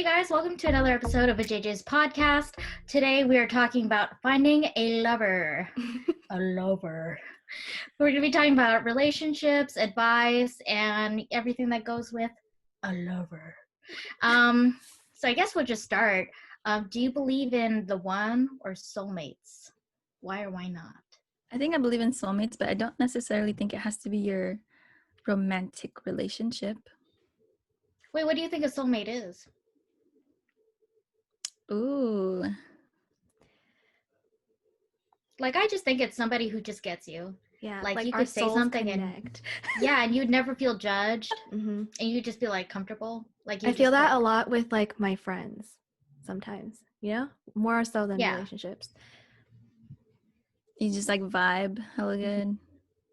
guys, welcome to another episode of Vajayjays podcast. Today we are talking about finding a lover. A lover. We're going to be talking about relationships, advice, and everything that goes with a lover. So I guess we'll just start. Do you believe in the one or soulmates? Why or why not? I think I believe in soulmates, but I don't necessarily think it has to be your romantic relationship. Wait, what do you think a soulmate is? Ooh. Like, I just think it's somebody who just gets you. Yeah, like you could say something connect. And you'd never feel judged, Mm-hmm. and you'd just be like comfortable. Like I feel that a lot with like my friends sometimes, more so than relationships. You just like vibe hella good.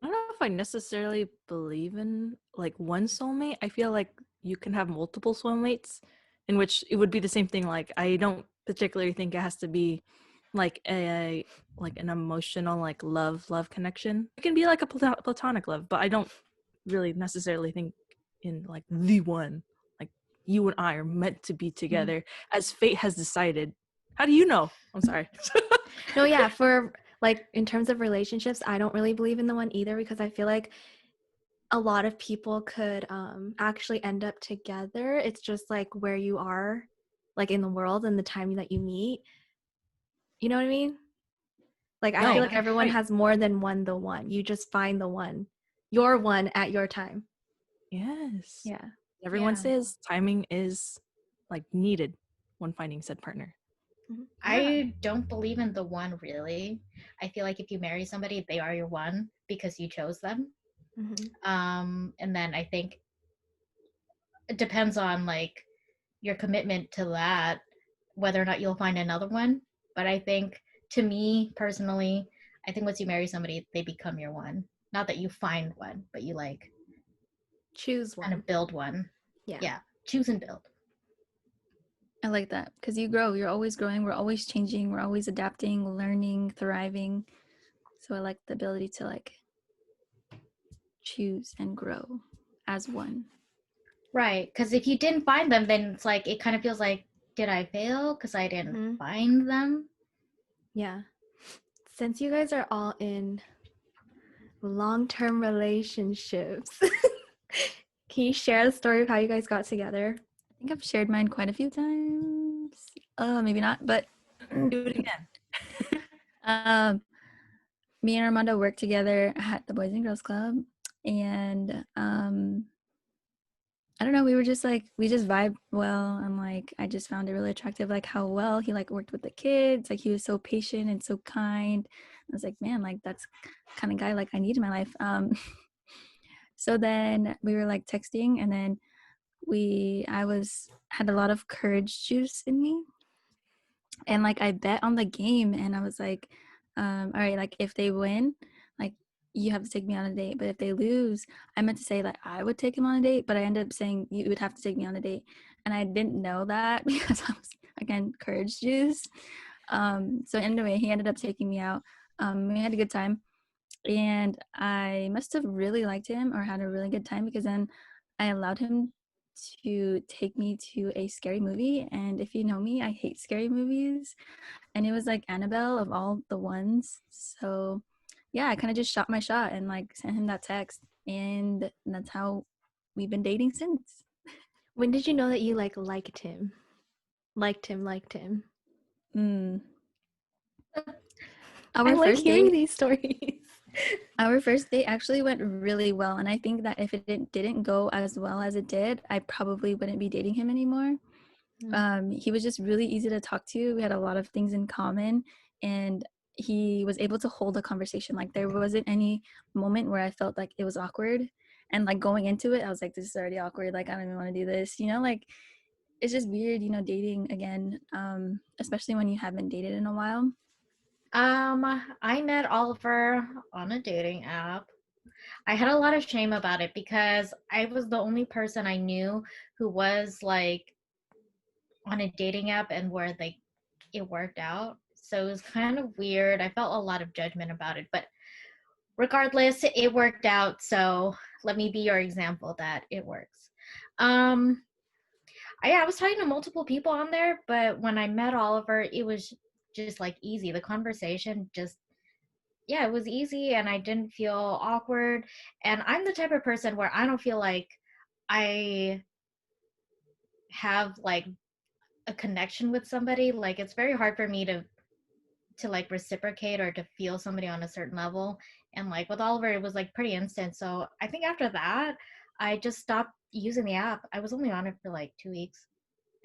I don't know if I necessarily believe in like one soulmate. I feel like you can have multiple soulmates, in which it would be the same thing. Like I don't particularly think it has to be like an emotional like love connection. It can be like a platonic love, but I don't really necessarily think in like the one. Like you and I are meant to be together as fate has decided. How do you know? I'm sorry. No, yeah, for like in terms of relationships, I don't really believe in the one either, because I feel like a lot of people could actually end up together. It's just like where you are like in the world and the time that you meet. You know what I mean? Like I feel like everyone has more than the one. You just find the one. Your one at your time. Yes. Yeah. Everyone says timing is like needed when finding said partner. I don't believe in the one, really. I feel like if you marry somebody, they are your one because you chose them. And then I think it depends on like your commitment to that, whether or not you'll find another one. But I think, to me personally, I think once you marry somebody, they become your one. Not that you find one, but you like choose one. Kind of build one. Yeah. Choose and build. I like that because you grow. You're always growing. We're always changing. We're always adapting, learning, thriving. So I like the ability to like choose and grow as one. Right. Because if you didn't find them, then it's like, it kind of feels like, did I fail because I didn't find them? Yeah. Since you guys are all in long-term relationships, can you share the story of how you guys got together? I think I've shared mine quite a few times. Maybe not, but do it again. Me and Armando worked together at the Boys and Girls Club, and I don't know, we just vibed well, and like I just found it really attractive, like how well he like worked with the kids. Like he was so patient and so kind. I was like, man, like that's the kind of guy like I need in my life. So then we were like texting, and then had a lot of courage juice in me, and like I bet on the game, and I was like, all right, like if they win, like you have to take me on a date, but if they lose, I meant to say that I would take him on a date, but I ended up saying you would have to take me on a date, and I didn't know that because I was again courage juice. So anyway, he ended up taking me out. We had a good time, and I must have really liked him or had a really good time because then I allowed him to take me to a scary movie. And if you know me, I hate scary movies, and it was like Annabelle of all the ones. So yeah, I kind of just shot my shot and like sent him that text, and that's how we've been dating since. When did you know that you liked him? Liked him. Our first hearing date, these stories. Our first date actually went really well, and I think that if it didn't go as well as it did, I probably wouldn't be dating him anymore. He was just really easy to talk to. We had a lot of things in common, and he was able to hold a conversation. Like there wasn't any moment where I felt like it was awkward, and like going into it I was like, this is already awkward, like I don't even want to do this, like it's just weird, dating again, especially when you haven't dated in a while. I met Oliver on a dating app. I had a lot of shame about it because I was the only person I knew who was like on a dating app and where like it worked out. So it was kind of weird. I felt a lot of judgment about it, but regardless, it worked out. So let me be your example that it works. I was talking to multiple people on there, but when I met Oliver, it was just like easy. The conversation just, yeah, it was easy and I didn't feel awkward. And I'm the type of person where I don't feel like I have like a connection with somebody. Like it's very hard for me to like reciprocate or to feel somebody on a certain level. And like with Oliver, it was like pretty instant. So I think after that, I just stopped using the app. I was only on it for like 2 weeks.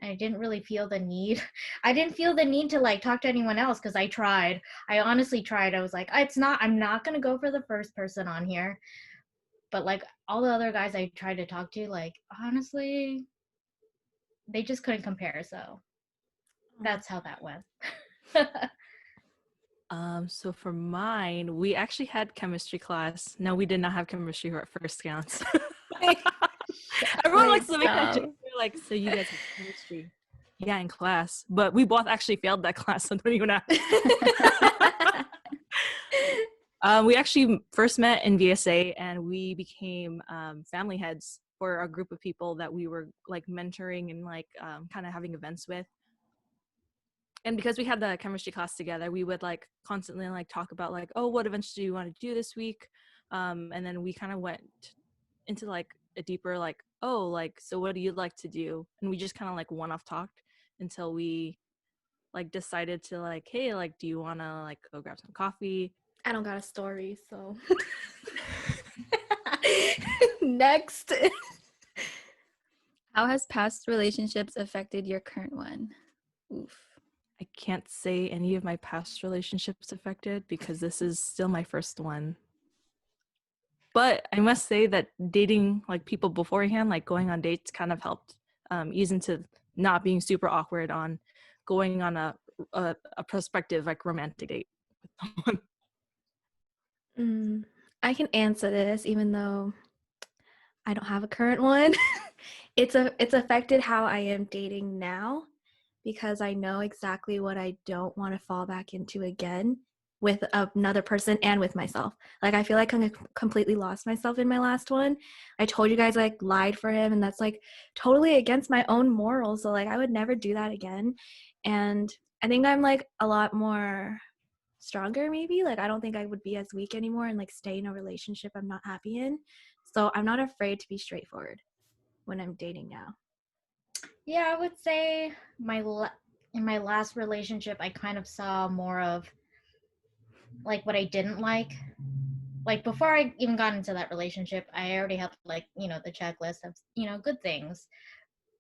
I didn't really feel the need. I didn't feel the need to like talk to anyone else because I tried. I honestly tried. I was like, I'm not going to go for the first person on here. But like all the other guys I tried to talk to, like honestly, they just couldn't compare. So that's how that went. So for mine, we actually had chemistry class. No, we did not have chemistry at first glance. Everyone likes to make that joke. They're like, so you guys have chemistry? Yeah, in class. But we both actually failed that class, so don't even ask. We actually first met in VSA, and we became family heads for a group of people that we were like mentoring and like kind of having events with. And because we had the chemistry class together, we would like constantly like talk about like, oh, what events do you want to do this week? And then we kind of went into like a deeper like, oh, like, so what do you like to do? And we just kind of like one-off talked until we like decided to like, hey, like, do you want to like go grab some coffee? I don't got a story, so next. How has past relationships affected your current one? Oof. I can't say any of my past relationships affected because this is still my first one. But I must say that dating like people beforehand, like going on dates, kind of helped ease into not being super awkward on going on a prospective like romantic date with someone. I can answer this even though I don't have a current one. It's affected how I am dating now because I know exactly what I don't want to fall back into again with another person and with myself. Like I feel like I completely lost myself in my last one. I told you guys I like lied for him and that's like totally against my own morals. So like I would never do that again. And I think I'm like a lot more stronger maybe. Like I don't think I would be as weak anymore and like stay in a relationship I'm not happy in. So I'm not afraid to be straightforward when I'm dating now. Yeah, I would say in my last relationship, I kind of saw more of like what I didn't like. Like before I even got into that relationship, I already had like, the checklist of, good things.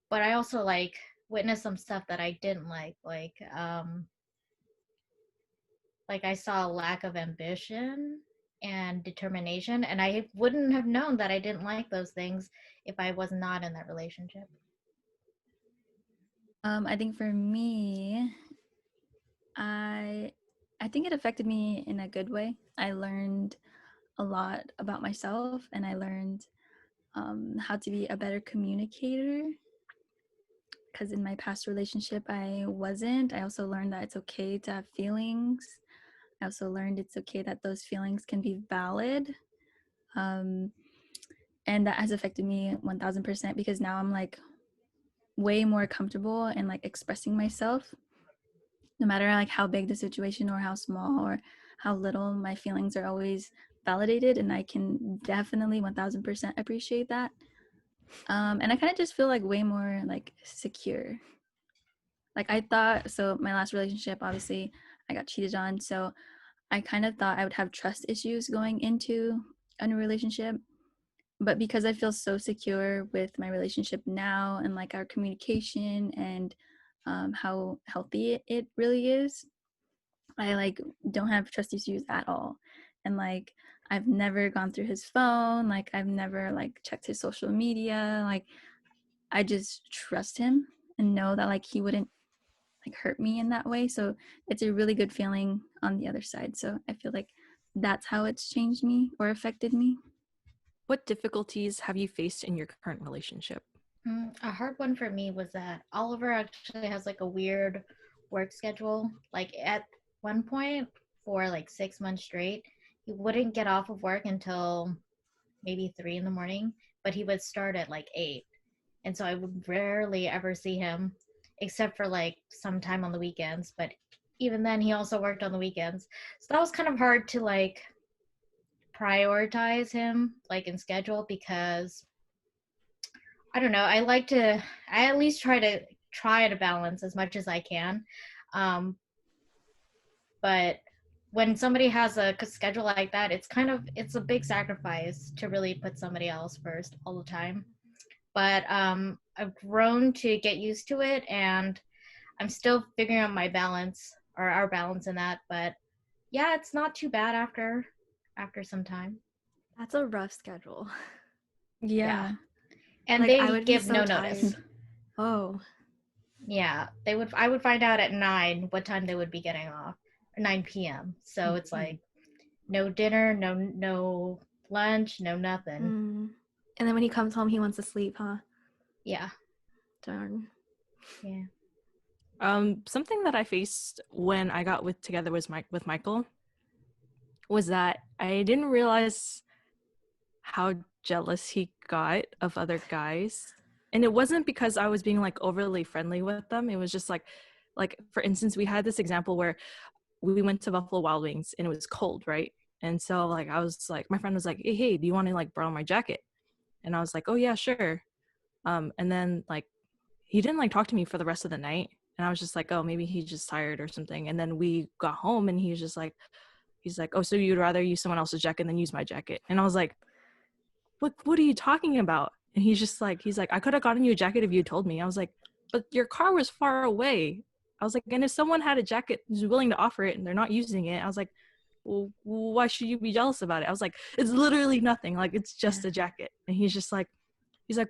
But I also like witnessed some stuff that I didn't like. Like I saw a lack of ambition and determination, and I wouldn't have known that I didn't like those things if I was not in that relationship. I think for me, I think it affected me in a good way. I learned a lot about myself, and I learned how to be a better communicator. Because in my past relationship, I wasn't. I also learned that it's okay to have feelings. I also learned it's okay that those feelings can be valid. And that has affected me 1000% because now I'm like way more comfortable in like expressing myself, no matter like how big the situation or how small or how little. My feelings are always validated, and I can definitely 1000% appreciate that. And I kind of just feel like way more like secure. Like I thought, so my last relationship, obviously I got cheated on, so I kind of thought I would have trust issues going into a new relationship. But because I feel so secure with my relationship now and like our communication and how healthy it really is, I like don't have trust issues at all. And like I've never gone through his phone, like I've never like checked his social media. Like I just trust him and know that like he wouldn't like hurt me in that way. So it's a really good feeling on the other side. So I feel like that's how it's changed me or affected me. What difficulties have you faced in your current relationship? A hard one for me was that Oliver actually has like a weird work schedule. Like at one point for like 6 months straight, he wouldn't get off of work until maybe 3 in the morning, but he would start at like 8. and so I would rarely ever see him, except for like sometime on the weekends. But even then, he also worked on the weekends, so that was kind of hard to like prioritize him like in schedule, because I don't know, I at least try to balance as much as I can. But when somebody has a schedule like that, it's a big sacrifice to really put somebody else first all the time. But I've grown to get used to it, and I'm still figuring out my balance, or our balance in that. But yeah, it's not too bad after some time. That's a rough schedule. Yeah. And Like, I they would be give so no tired. notice. Oh. Yeah, I would find out at 9 what time they would be getting off, 9 p.m. So it's like no dinner, no lunch, no nothing. And then when he comes home, he wants to sleep, huh? Yeah. Darn. Yeah. Something that I faced when I got together with Michael was that I didn't realize how jealous he got of other guys. And it wasn't because I was being like overly friendly with them. It was just like for instance, we had this example where we went to Buffalo Wild Wings and it was cold, right? And so like I was like, my friend was like, hey, do you want to like borrow my jacket? And I was like, oh yeah, sure. And then like he didn't like talk to me for the rest of the night. And I was just like, oh, maybe he's just tired or something. And then we got home and he's like, oh, so you'd rather use someone else's jacket than use my jacket? And I was like, what are you talking about? And he's like, I could have gotten you a jacket if you told me. I was like, but your car was far away. I was like, and if someone had a jacket who's willing to offer it and they're not using it, I was like, well, why should you be jealous about it? I was like, it's literally nothing. Like, it's just a jacket. And he's like,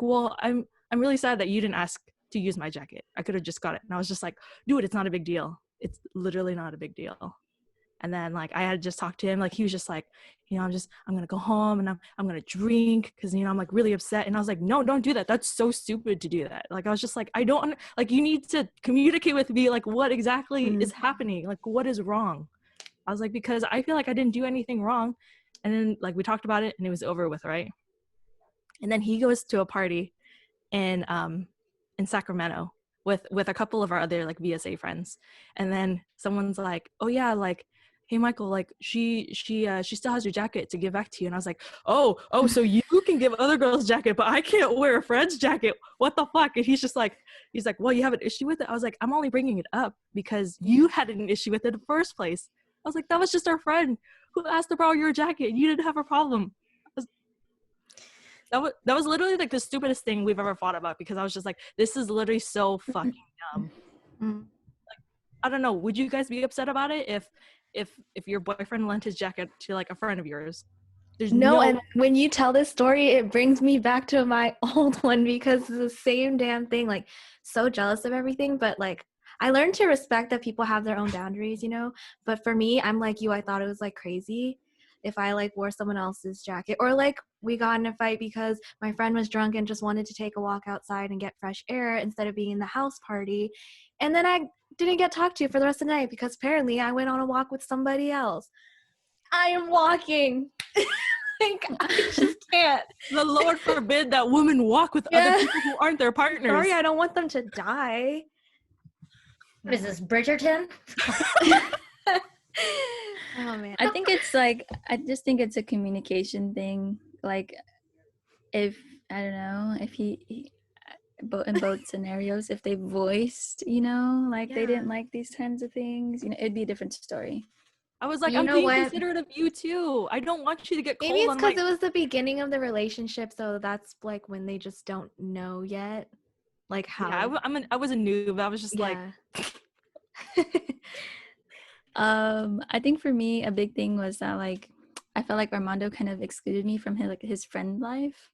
well, I'm really sad that you didn't ask to use my jacket. I could have just got it. And I was just like, dude, it's not a big deal. It's literally not a big deal. And then like I had just talked to him, like he was just like, I'm gonna go home and I'm gonna drink because I'm like really upset. And I was like, no, don't do that. That's so stupid to do that. Like I was just like, I don't like, you need to communicate with me, like what exactly is happening, like what is wrong. I was like, because I feel like I didn't do anything wrong. And then like we talked about it and it was over with, right? And then he goes to a party in Sacramento with a couple of our other like VSA friends, and then someone's like, oh yeah, like, hey Michael, like she still has your jacket to give back to you. And I was like, oh so you can give other girls jacket but I can't wear a friend's jacket, what the fuck? And he's like, well, you have an issue with it? I was like, I'm only bringing it up because you had an issue with it in the first place. I was like, that was just our friend who asked to borrow your jacket. You didn't have a problem. That was literally like the stupidest thing we've ever fought about, because I was just like, this is literally so fucking dumb. Like, I don't know, would you guys be upset about it if your boyfriend lent his jacket to like a friend of yours? There's no and when you tell this story, it brings me back to my old one, because it's the same damn thing. Like, so jealous of everything, but like I learned to respect that people have their own boundaries, but for me, I'm like you, I thought it was like crazy if I like wore someone else's jacket, or like we got in a fight because my friend was drunk and just wanted to take a walk outside and get fresh air instead of being in the house party. And then I didn't get talked to for the rest of the night because apparently I went on a walk with somebody else. I am walking. Like, I just can't. The Lord forbid that women walk with other people who aren't their partners. Sorry, I don't want them to die. What is this, Bridgerton? Oh man. I think it's like, I just think it's a communication thing. Like, if I don't know, if he in both scenarios, if they voiced, like they didn't like these kinds of things, it'd be a different story. I was like, I'm being considerate of you too. I don't want you to get cold. Maybe it's because it was the beginning of the relationship, so that's like when they just don't know yet, like how. Yeah, I was a noob. I was just like. I think for me, a big thing was that like I felt like Armando kind of excluded me from his friend life.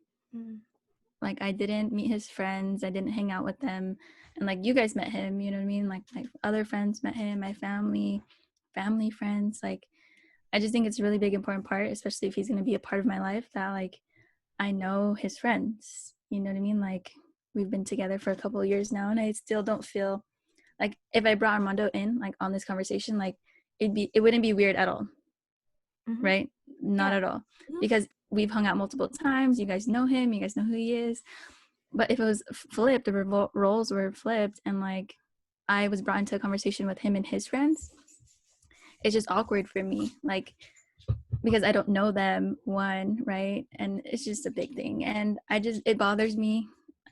Like I didn't meet his friends, I didn't hang out with them, and like you guys met him, you know what I mean? Like my other friends met him, my family friends. Like I just think it's a really big important part, especially if he's going to be a part of my life, that like I know his friends, you know what I mean? Like we've been together for a couple of years now, and I still don't feel like if I brought Armando in like on this conversation, like it wouldn't be weird at all. Right? Not at all. Because we've hung out multiple times, you guys know him, you guys know who he is. But if it was flipped, the roles were flipped, and like I was brought into a conversation with him and his friends, it's just awkward for me, like, because I don't know them, one, right? And it's just a big thing, and it bothers me.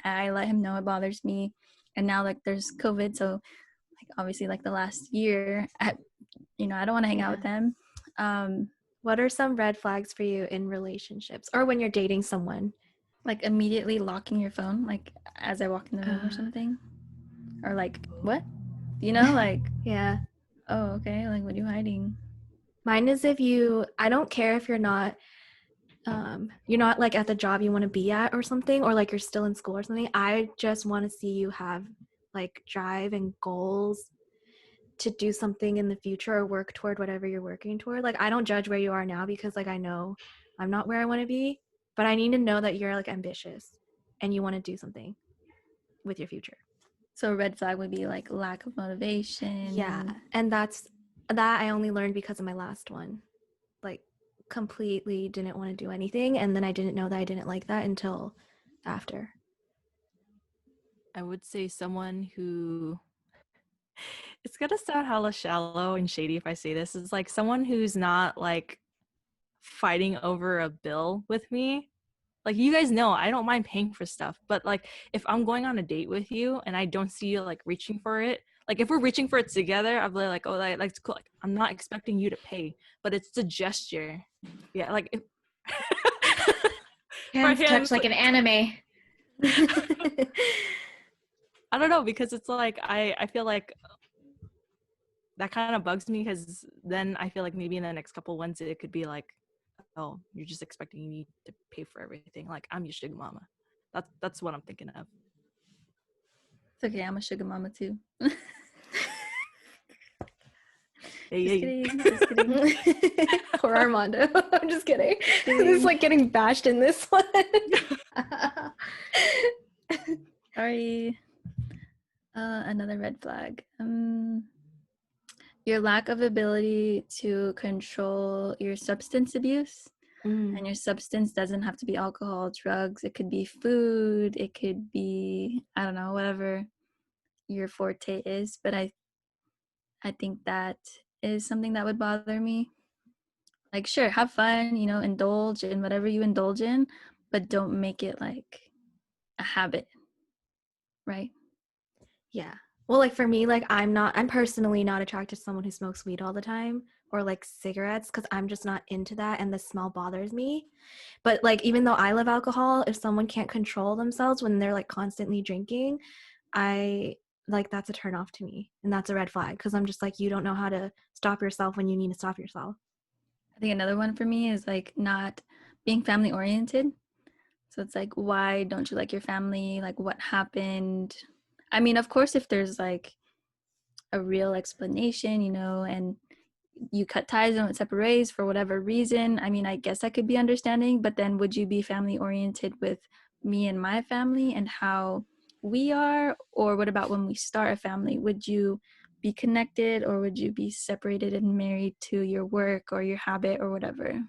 I let him know it bothers me. And now, like, there's COVID, so like obviously like the last year, I don't want to hang out with them. What are some red flags for you in relationships or when you're dating someone? Like immediately locking your phone, like as I walk in the room or something, or like, what, like, yeah. oh, okay, like, what are you hiding? Mine is I don't care if you're not like at the job you want to be at or something, or like you're still in school or something. I just want to see you have like drive and goals to do something in the future or work toward whatever you're working toward. Like, I don't judge where you are now because like I know I'm not where I want to be, but I need to know that you're like ambitious and you want to do something with your future. So a red flag would be like lack of motivation. Yeah, and that I only learned because of my last one. Like, completely didn't want to do anything, and then I didn't know that I didn't like that until after. I would say someone who, it's gonna sound hella shallow and shady if I say this, is like someone who's not like fighting over a bill with me. Like, you guys know I don't mind paying for stuff, but like if I'm going on a date with you and I don't see you like reaching for it, like if we're reaching for it together, I'm like, oh, like it's cool. Like, I'm not expecting you to pay, but it's a gesture. Yeah, like if Hands touch like an anime. I don't know, because it's like I feel like that kind of bugs me, because then I feel like maybe in the next couple ones it could be like, oh, you're just expecting me to pay for everything. Like, I'm your sugar mama. That's what I'm thinking of. It's okay, I'm a sugar mama too. Hey, just kidding. Poor Armando. I'm just kidding. This is like getting bashed in this one. Sorry. Another red flag. Your lack of ability to control your substance abuse. And your substance doesn't have to be alcohol, drugs. It could be food. It could be, I don't know, whatever your forte is. But I think that is something that would bother me. Like, sure, have fun, indulge in whatever you indulge in, but don't make it like a habit, right? Yeah. Well, like for me, like I'm personally not attracted to someone who smokes weed all the time or like cigarettes, because I'm just not into that and the smell bothers me. But like, even though I love alcohol, if someone can't control themselves when they're like constantly drinking, I like, that's a turn off to me, and that's a red flag, because I'm just like, you don't know how to stop yourself when you need to stop yourself. I think another one for me is like not being family oriented. So it's like, why don't you like your family? Like, what happened? I mean, of course, if there's like a real explanation, and you cut ties and separate ways for whatever reason, I mean, I guess I could be understanding. But then would you be family oriented with me and my family and how we are? Or what about when we start a family? Would you be connected, or would you be separated and married to your work or your habit or whatever?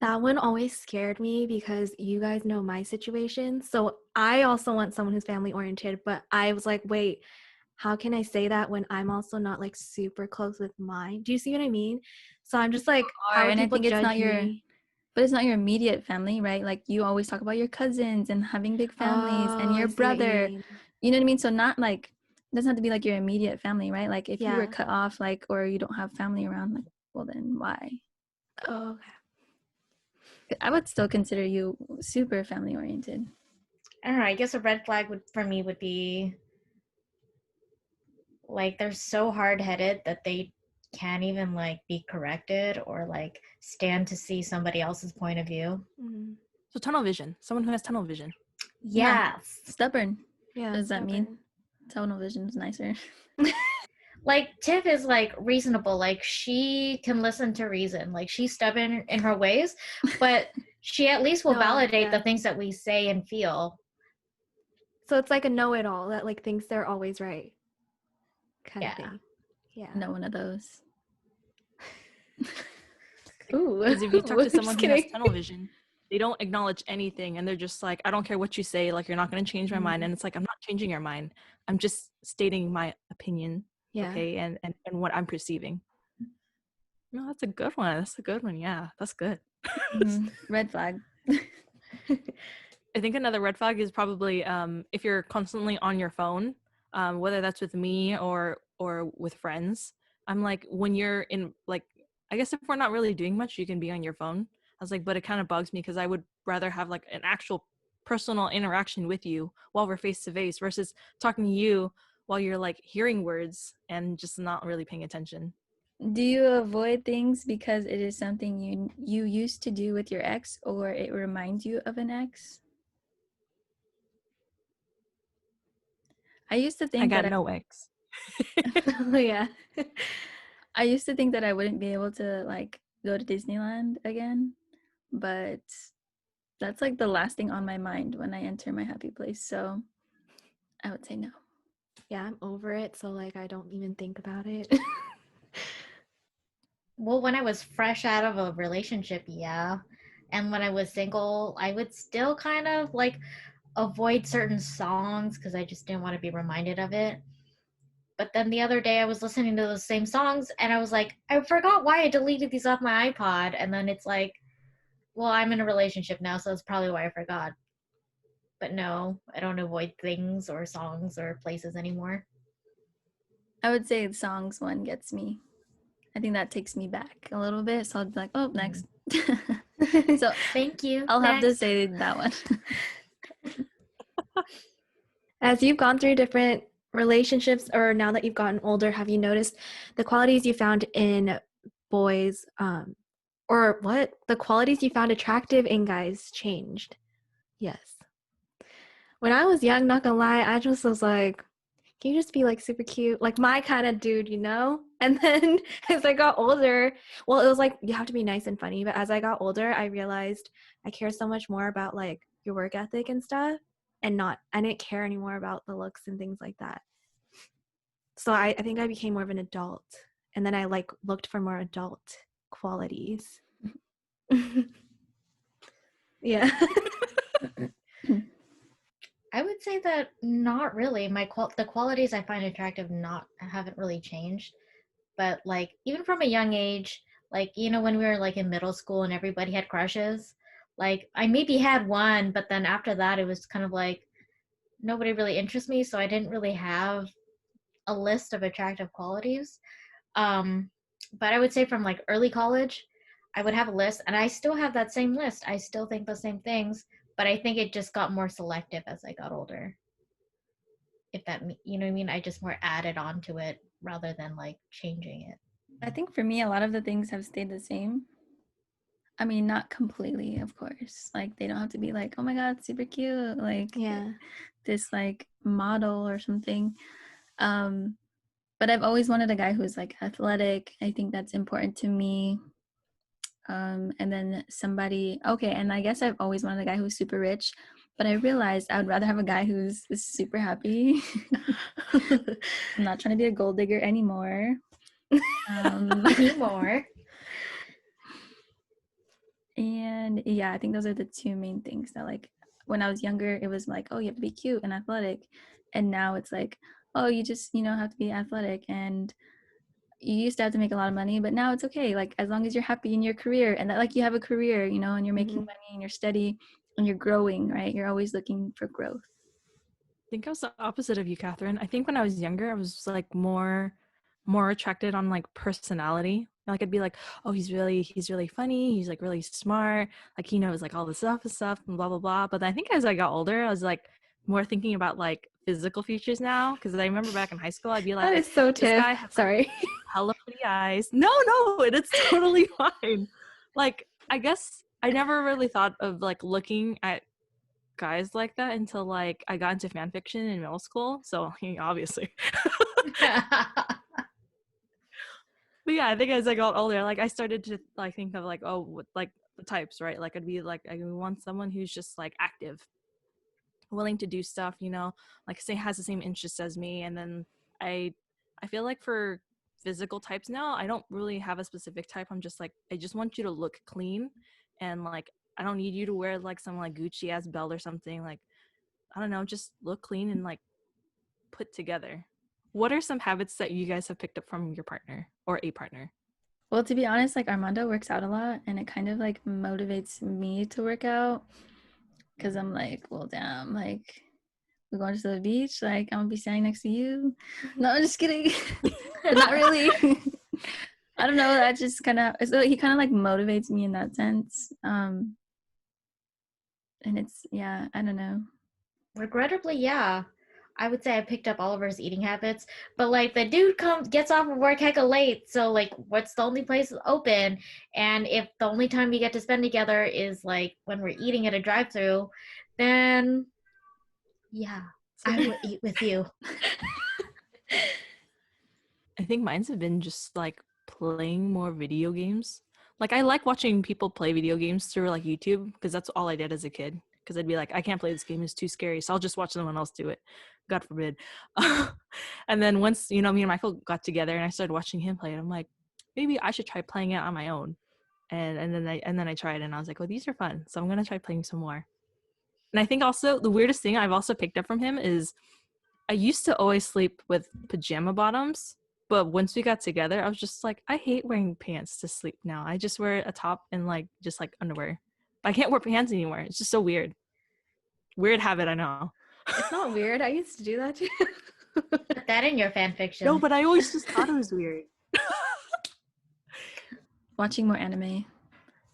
That one always scared me because you guys know my situation. So I also want someone who's family oriented, but I was like, wait, how can I say that when I'm also not like super close with mine? Do you see what I mean? So I'm just like, how would people judge me? But it's not your immediate family, right? Like, you always talk about your cousins and having big families and your brother. You know what I mean? So not like, it doesn't have to be like your immediate family, right? Like, if you were cut off, like, or you don't have family around, like, well, then why? Oh, okay. I would still consider you super family oriented. I don't know. I guess a red flag for me would be like, they're so hard-headed that they can't even like be corrected or like stand to see somebody else's point of view. Mm-hmm. So tunnel vision. Someone who has tunnel vision. Yes. No. Stubborn. Yeah. What does that mean? Tunnel vision is nicer. Like, Tiff is like reasonable. Like, she can listen to reason. Like, she's stubborn in her ways, but she at least will validate the things that we say and feel. So it's like a know-it-all that like thinks they're always right. Kind of thing. Yeah. No one of those. Ooh. Because if you talk to someone who has tunnel vision, they don't acknowledge anything, and they're just like, I don't care what you say, like you're not going to change my mind. And it's like, I'm not changing your mind, I'm just stating my opinion. Okay, and what I'm perceiving. No, that's a good one. Yeah, that's good. Red flag. I think another red flag is probably if you're constantly on your phone, whether that's with me or with friends. I'm like, when you're in, like, I guess if we're not really doing much, you can be on your phone. I was like, but it kind of bugs me because I would rather have like an actual personal interaction with you while we're face to face versus talking to you while you're like hearing words and just not really paying attention. Do you avoid things because it is something you used to do with your ex, or it reminds you of an ex? I used to think I got no ex. Yeah. I used to think that I wouldn't be able to like go to Disneyland again, but that's like the last thing on my mind when I enter my happy place. So I would say no. Yeah, I'm over it, so like I don't even think about it. Well, when I was fresh out of a relationship, yeah. And when I was single, I would still kind of like avoid certain songs because I just didn't want to be reminded of it. But then the other day I was listening to those same songs and I was like, I forgot why I deleted these off my iPod. And then it's like, well, I'm in a relationship now, so that's probably why I forgot. But no, I don't avoid things or songs or places anymore. I would say the songs one gets me. I think that takes me back a little bit. So I'll be like, oh, next. So thank you. I'll next. have to say that one. As you've gone through different relationships, or now that you've gotten older, have you noticed the qualities you found in boys, or what the qualities you found attractive in guys changed? Yes. When I was young, not gonna lie, I just was like, can you just be like super cute, like my kind of dude, you know? And then as I got older, well, it was like you have to be nice and funny, but as I got older, I realized I care so much more about like your work ethic and stuff, and I didn't care anymore about the looks and things like that. So I think I became more of an adult, and then I like looked for more adult qualities. Yeah. I would say that not really. The qualities I find attractive haven't really changed. But like even from a young age, like when we were like in middle school and everybody had crushes, like I maybe had one, but then after that it was kind of like nobody really interests me, so I didn't really have a list of attractive qualities. But I would say from like early college, I would have a list, and I still have that same list. I still think the same things, but I think it just got more selective as I got older. If that, you know what I mean? I just more added on to it rather than like changing it. I think for me, a lot of the things have stayed the same. I mean, not completely, of course. Like, they don't have to be like, oh my God, super cute. Like, Yeah. this like model or something. But I've always wanted a guy who's like athletic. I think that's important to me. And then somebody, okay, and I guess I've always wanted a guy who's super rich, but I realized I would rather have a guy who's super happy. I'm not trying to be a gold digger anymore. Anymore. And yeah, I think those are the two main things that, like, when I was younger, it was like, oh, you have to be cute and athletic. And now it's like, oh, you just, have to be athletic. And you used to have to make a lot of money, but now it's okay. Like, as long as you're happy in your career and that, like, you have a career, and you're making money and you're steady and you're growing, right? You're always looking for growth. I think I was the opposite of you, Catherine. I think when I was younger, I was like more attracted on like personality. Like I'd be like, oh, he's really funny. He's like really smart. Like he knows like all this stuff and blah blah blah. But I think as I got older, I was like more thinking about like physical features now. Because I remember back in high school, I'd be like, that is so this Tiff. guy has Sorry. hella pretty eyes. No, it's totally fine. Like I guess I never really thought of like looking at guys like that until like I got into fan fiction in middle school. So obviously. But yeah, I think as I got older, like I started to like think of like, oh, like the types, right? Like I'd be like, I want someone who's just like active, willing to do stuff, like say has the same interests as me. And then I feel like for physical types now, I don't really have a specific type. I'm just like, I just want you to look clean and like I don't need you to wear like some like Gucci ass belt or something. Like, I don't know, just look clean and like put together. What are some habits that you guys have picked up from your partner or a partner? Well, to be honest, like Armando works out a lot, and it kind of like motivates me to work out, because I'm like, well, damn, like we're going to the beach, like I'm gonna be standing next to you. No, I'm just kidding. But not really. I don't know. That just kind of, so he kind of like motivates me in that sense. And it's, yeah, I don't know. Regrettably, yeah. I would say I picked up Oliver's eating habits, but like the dude gets off of work hecka late, so like what's the only place open? And if the only time we get to spend together is like when we're eating at a drive-thru, then yeah, I will eat with you. I think mine's have been just like playing more video games. Like I like watching people play video games through like YouTube because that's all I did as a kid. Because I'd be like, I can't play this game; it's too scary. So I'll just watch someone else do it. God forbid. And then once me and Michael got together and I started watching him play it, I'm like, maybe I should try playing it on my own. And then I tried and I was like, oh, these are fun. So I'm gonna try playing some more. And I think also the weirdest thing I've also picked up from him is I used to always sleep with pajama bottoms. But once we got together, I was just like, I hate wearing pants to sleep now. I just wear a top and like just like underwear. But I can't wear pants anymore. It's just so weird. Weird habit, I know. It's not weird. I used to do that too. Put that in your fan fiction. No, but I always just thought it was weird. Watching more anime.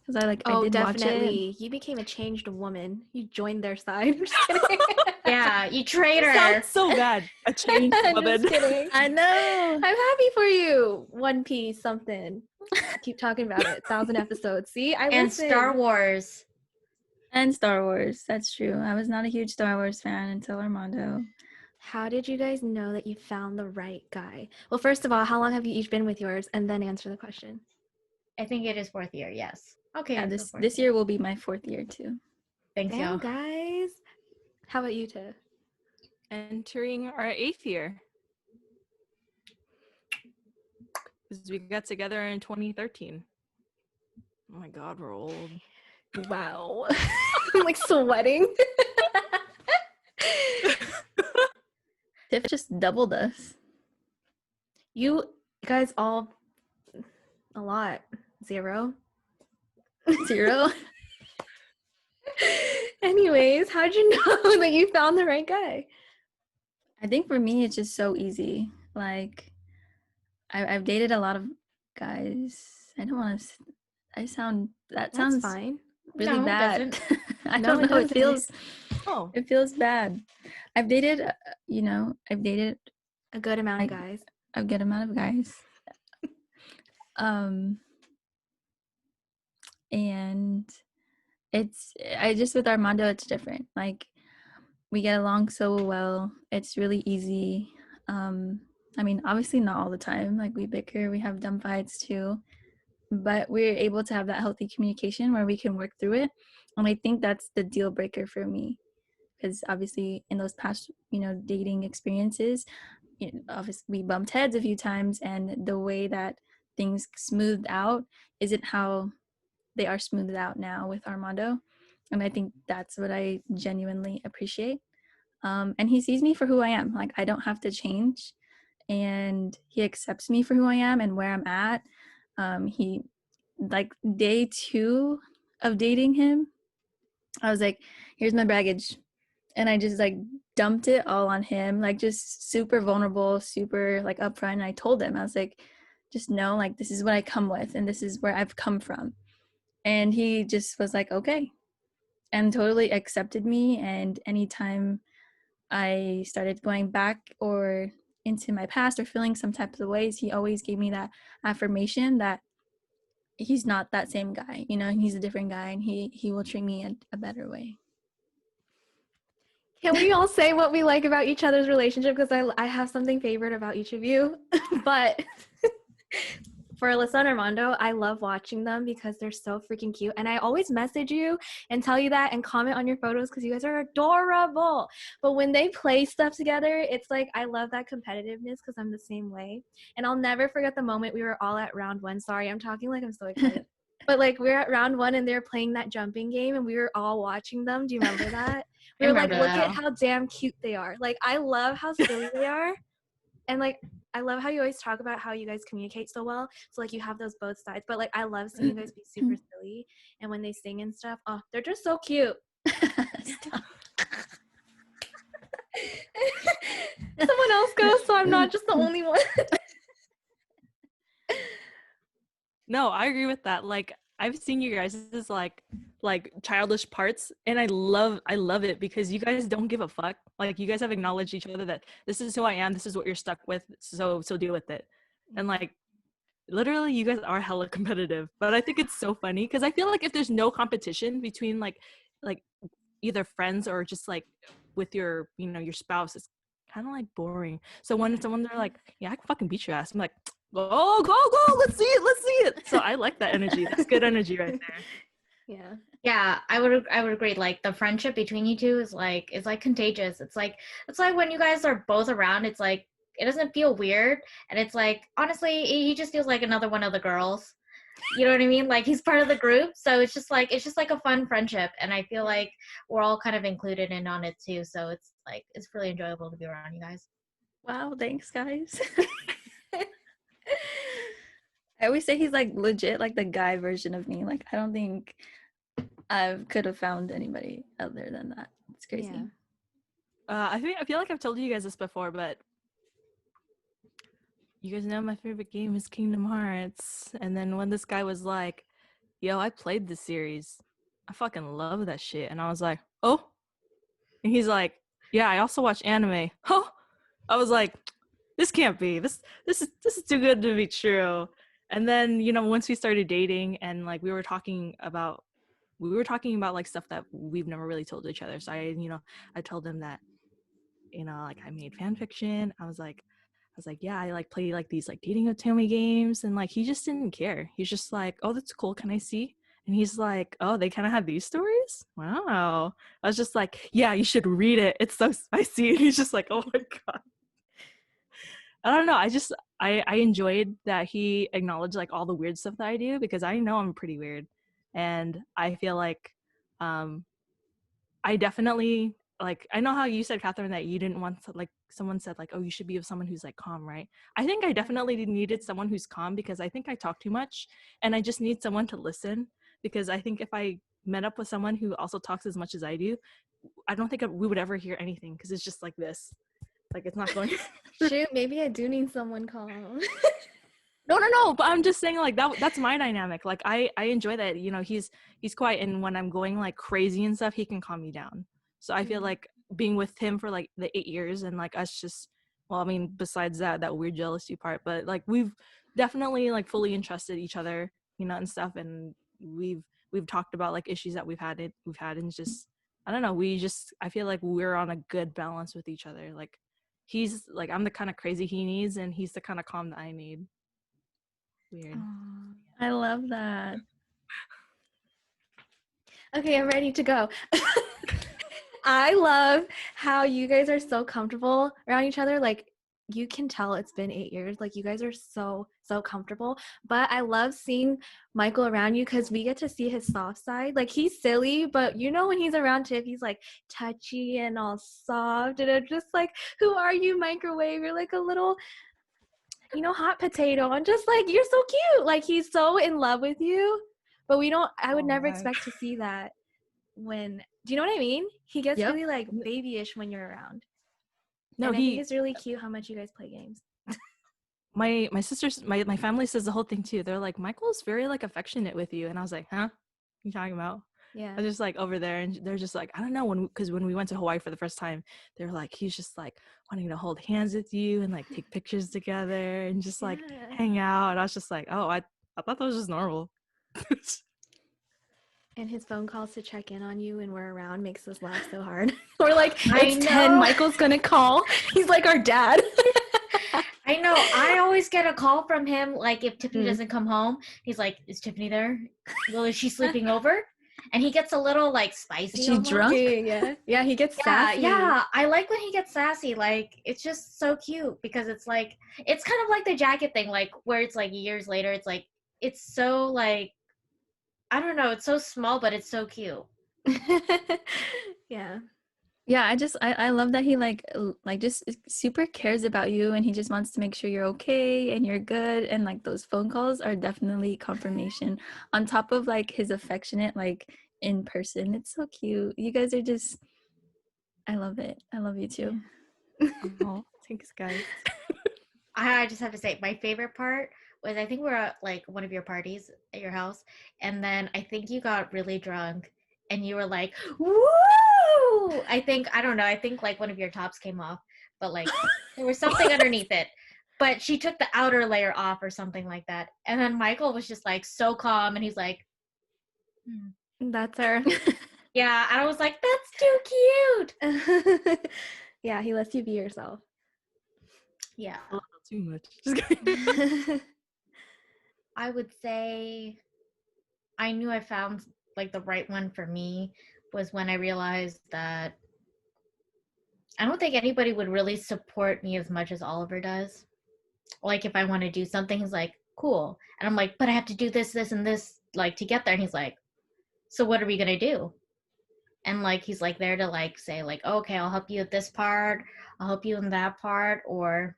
Because I did definitely. watch it. You became a changed woman. You joined their side. I'm just kidding. Yeah, you traitor. Sounds so bad. A changed woman. Just kidding. I know. I'm happy for you. One Piece, something. Keep talking about it. 1,000 episodes. See, and listened. Star Wars. And Star Wars. That's true. I was not a huge Star Wars fan until Armando. How did you guys know that you found the right guy? Well, first of all, how long have you each been with yours? And then answer the question. I think it is 4th year, yes. Okay. Yeah, this year will be my 4th year too. Thanks, Damn, y'all. guys. How about you, Tiff? Entering our 8th year. Because we got together in 2013. Oh my God, we're old. Wow. I'm like sweating. Tiff just doubled us. You guys all a lot. 0. 0. Anyways, how'd you know that you found the right guy? I think for me, it's just so easy. Like, I've dated a lot of guys. I don't want to. That sounds That's fine. really No, it bad. I No, don't it know. It doesn't. feels. Oh. It feels bad. I've dated. I've dated A good amount of guys. a good amount of guys. And with Armando, it's different. Like, we get along so well. It's really easy. I mean, obviously not all the time. Like, we bicker, we have dumb fights too, but we're able to have that healthy communication where we can work through it. And I think that's the deal breaker for me, because obviously in those past, dating experiences, obviously we bumped heads a few times, and the way that things smoothed out isn't how they are smoothed out now with Armando. And I think that's what I genuinely appreciate. And he sees me for who I am. Like, I don't have to change, and he accepts me for who I am and where I'm at. He, like, day 2 of dating him, I was like, here's my baggage. And I just like dumped it all on him, like just super vulnerable, super like upfront. And I told him, I was like, just know, like, this is what I come with and this is where I've come from. And he just was like, okay, and totally accepted me. And anytime I started going back or into my past or feeling some type of ways, he always gave me that affirmation that he's not that same guy, he's a different guy, and he will treat me a better way. Can we all say what we like about each other's relationship? Because I have something favorite about each of you. But for Lyss and Armando, I love watching them because they're so freaking cute. And I always message you and tell you that and comment on your photos because you guys are adorable. But when they play stuff together, it's like I love that competitiveness because I'm the same way. And I'll never forget the moment we were all at round 1. Sorry, I'm talking like I'm so excited. But like we were at round 1 and they were playing that jumping game and we were all watching them. Do you remember that? We were like, look at how damn cute they are. Like I love how silly they are. And like I love how you always talk about how you guys communicate so well. So like you have those both sides. But like I love seeing you guys be super silly. And when they sing and stuff, oh, they're just so cute. Someone else goes, so I'm not just the only one. No, I agree with that. Like I've seen you guys like childish parts, and I love it because you guys don't give a fuck. Like you guys have acknowledged each other that this is who I am, this is what you're stuck with, so deal with it. And like literally you guys are hella competitive, but I think it's so funny because I feel like if there's no competition between like either friends or just like with your your spouse, it's kind of like boring. So when they're like, yeah, I can fucking beat your ass, I'm like, go, let's see it. So I like that energy. That's good energy right there. Yeah, I would agree. Like the friendship between you two is like contagious. It's like when you guys are both around, it's like it doesn't feel weird, and it's like honestly he just feels like another one of the girls. You know what I mean? Like he's part of the group, so it's just like a fun friendship, and I feel like we're all kind of included in on it too. So it's like it's really enjoyable to be around you guys. Wow, thanks guys. I always say he's like legit like the guy version of me. Like I don't think I could have found anybody other than that. It's crazy. Yeah. I feel like I've told you guys this before, but you guys know my favorite game is Kingdom Hearts. And then when this guy was like, yo, I played this series, I fucking love that shit. And I was like, oh. And he's like, yeah, I also watch anime. Oh. I was like, this can't be. This is too good to be true. And then, once we started dating and like we were talking about like stuff that we've never really told each other. So I told him that, like I made fan fiction. I was like, yeah, I like play like these like dating otome games, and like he just didn't care. He's just like, oh, that's cool. Can I see? And he's like, oh, they kind of have these stories? Wow. I was just like, yeah, you should read it. It's so spicy. And he's just like, oh my God. I don't know. I enjoyed that he acknowledged like all the weird stuff that I do, because I know I'm pretty weird. And I feel like I definitely, like, I know how you said, Catherine, that you didn't want to, like, someone said like, oh, you should be with someone who's like calm, right? I think I definitely needed someone who's calm, because I think I talk too much and I just need someone to listen. Because I think if I met up with someone who also talks as much as I do, I don't think we would ever hear anything, because it's just like this. Like, it's not going. Shoot, maybe I do need someone calm. No, but I'm just saying, like, that's my dynamic. Like, I enjoy that, he's quiet, and when I'm going like crazy and stuff, he can calm me down. So I feel like being with him for like the 8 years, and like us just, well, I mean, besides that weird jealousy part, but like we've definitely like fully entrusted each other, and stuff, and we've talked about like issues that we've had, and just, I don't know, I feel like we're on a good balance with each other. Like, he's like, I'm the kind of crazy he needs, and he's the kind of calm that I need. Weird. Aww, I love that. Okay, I'm ready to go. I love how you guys are so comfortable around each other. Like, you can tell it's been 8 years. Like, you guys are so comfortable. But I love seeing Michael around you, because we get to see his soft side. Like, he's silly, but when he's around Tiff, he's like touchy and all soft, and I'm just like, who are you, microwave? You're like a little hot potato. I'm just like, you're so cute. Like, he's so in love with you. But I would never expect to see that when, do you know what I mean? He gets really like babyish when you're around. No, and I think it's really cute how much you guys play games. My sisters, my family says the whole thing too. They're like, Michael's very like affectionate with you. And I was like, huh? What are you talking about? Yeah. I was just like over there, and they're just like, I don't know, because when we went to Hawaii for the first time, they were like, he's just like wanting to hold hands with you and like take pictures together and just like hang out. And I was just like, oh, I thought that was just normal. And his phone calls to check in on you when we're around makes us laugh so hard. We're like, it's 10, Michael's gonna call. He's like our dad. I know. I always get a call from him, like if Tiffany doesn't come home. He's like, is Tiffany there? Well, is she sleeping over? And he gets a little like spicy. Is she drunk? Yeah, he gets sassy. Yeah, I like when he gets sassy. Like, it's just so cute, because it's like, it's kind of like the jacket thing, like where it's like years later, it's like, it's so like, I don't know, it's so small, but it's so cute. Yeah. Yeah, I love that he like just super cares about you, and he just wants to make sure you're okay and you're good, and like those phone calls are definitely confirmation on top of like his affectionate like in person. It's so cute. You guys are just, I love it. I love you too. Oh, thanks, guys. I just have to say, my favorite part was, I think we were at like one of your parties at your house, and then I think you got really drunk and you were like, woo! I don't know, I think like one of your tops came off, but like there was something underneath it. But she took the outer layer off or something like that. And then Michael was just like so calm, and he's like, That's her. yeah. And I was like, that's too cute. Yeah, he lets you be yourself. Yeah. A little too much. Just kidding. I would say I knew I found like the right one for me was when I realized that I don't think anybody would really support me as much as Oliver does. Like if I want to do something, he's like, cool. And I'm like, but I have to do this, this, and this like to get there. And he's like, so what are we gonna do? And like he's like there to like say like, oh, okay, I'll help you with this part, I'll help you in that part, or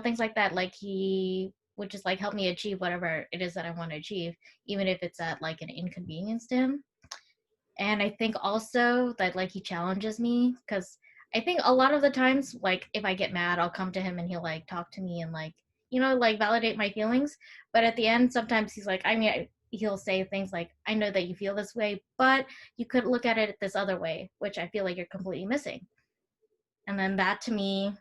things like that. Like he would just like help me achieve whatever it is that I want to achieve, even if it's at like an inconvenience to him. And I think also that like he challenges me, because I think a lot of the times, like if I get mad, I'll come to him and he'll like talk to me and like like validate my feelings. But at the end, sometimes he's like, he'll say things like, I know that you feel this way, but you could look at it this other way, which I feel like you're completely missing. And then that to me,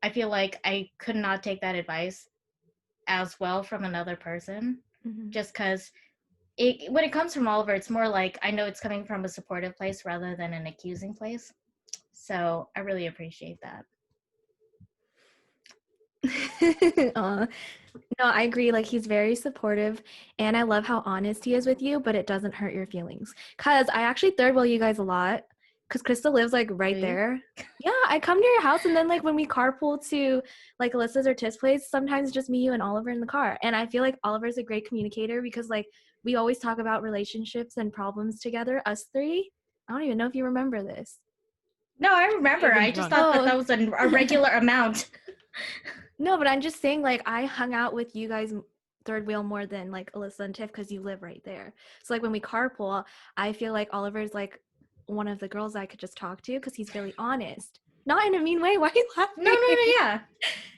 I feel like I could not take that advice as well from another person, just because when it comes from Oliver, it's more like I know it's coming from a supportive place rather than an accusing place. So I really appreciate that. No, I agree. Like he's very supportive, and I love how honest he is with you, but it doesn't hurt your feelings. Cause I actually third wheel you guys a lot. Cause Krista lives like right there. Yeah, I come to your house, and then like when we carpool to like Alyssa's or Tiff's place, sometimes just me, you, and Oliver in the car. And I feel like Oliver's a great communicator because like we always talk about relationships and problems together, us three. I don't even know if you remember this. No, I remember. I just thought that was a regular amount. No, but I'm just saying, like, I hung out with you guys third wheel more than like Alyssa and Tiff because you live right there. So like when we carpool, I feel like Oliver's like one of the girls I could just talk to because he's really honest. Not in a mean way. Why are you laughing? No, yeah.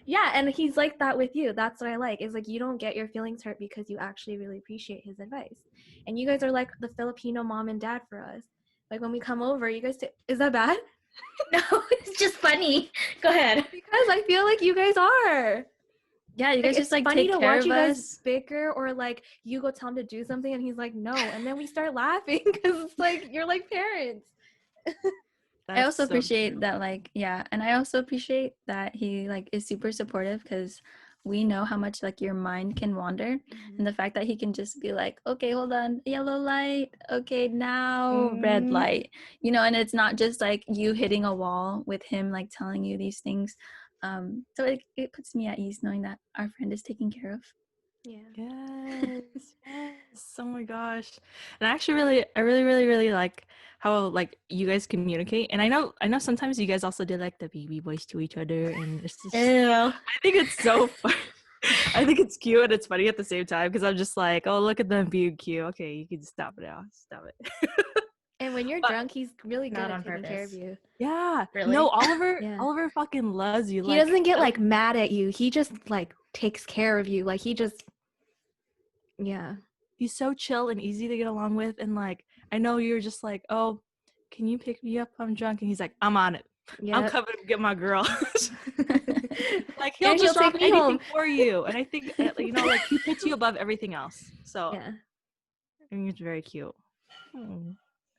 Yeah, and he's like that with you. That's what I like. Is like you don't get your feelings hurt because you actually really appreciate his advice. And you guys are like the Filipino mom and dad for us. Like when we come over, you guys is that bad? No, it's just funny. Go ahead. Because I feel like you guys are. Yeah, you guys just like take care of us. You guys bicker, or like you go tell him to do something and he's like no, and then we start laughing because it's like you're like parents. I also appreciate that, like, yeah, and I also appreciate that he like is super supportive because we know how much like your mind can wander, and the fact that he can just be like, okay, hold on, yellow light, okay, now red light, and it's not just like you hitting a wall with him like telling you these things. So it puts me at ease knowing that our friend is taken care of. Yeah. Yes. Oh my gosh. And I really like how like you guys communicate. And I know sometimes you guys also did like the baby voice to each other, and it's just I think it's so fun. I think it's cute and it's funny at the same time because I'm just like, oh, look at them being cute. Okay, you can stop it now. Stop it. And when you're drunk, he's really good at taking care of you. Yeah. Really? No, Oliver fucking loves you. He doesn't get like mad at you. He just like takes care of you. Like he just he's so chill and easy to get along with. And like I know you're just like, oh, can you pick me up? I'm drunk. And he's like, I'm on it. Yep. I'm coming to get my girl. Like he'll just drop anything home for you. And I think like he puts you above everything else. So I think it's very cute.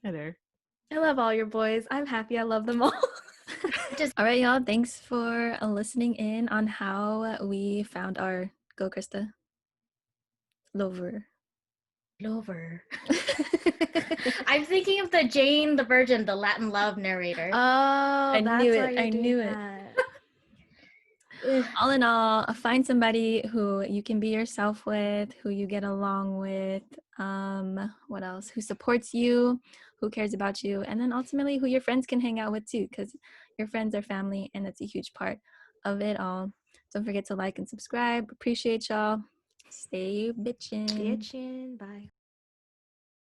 Hi there. I love all your boys. I'm happy I love them all. All right, y'all. Thanks for listening in on how we found our Go Krista lover. I'm thinking of the Jane the Virgin, the Latin love narrator. Oh, I knew it. All in all, find somebody who you can be yourself with, who you get along with, what else? Who supports you, who cares about you, and then ultimately who your friends can hang out with too, because your friends are family and that's a huge part of it all. Don't forget to like and subscribe. Appreciate y'all. Stay bitchin'. Bitchin'. Bye.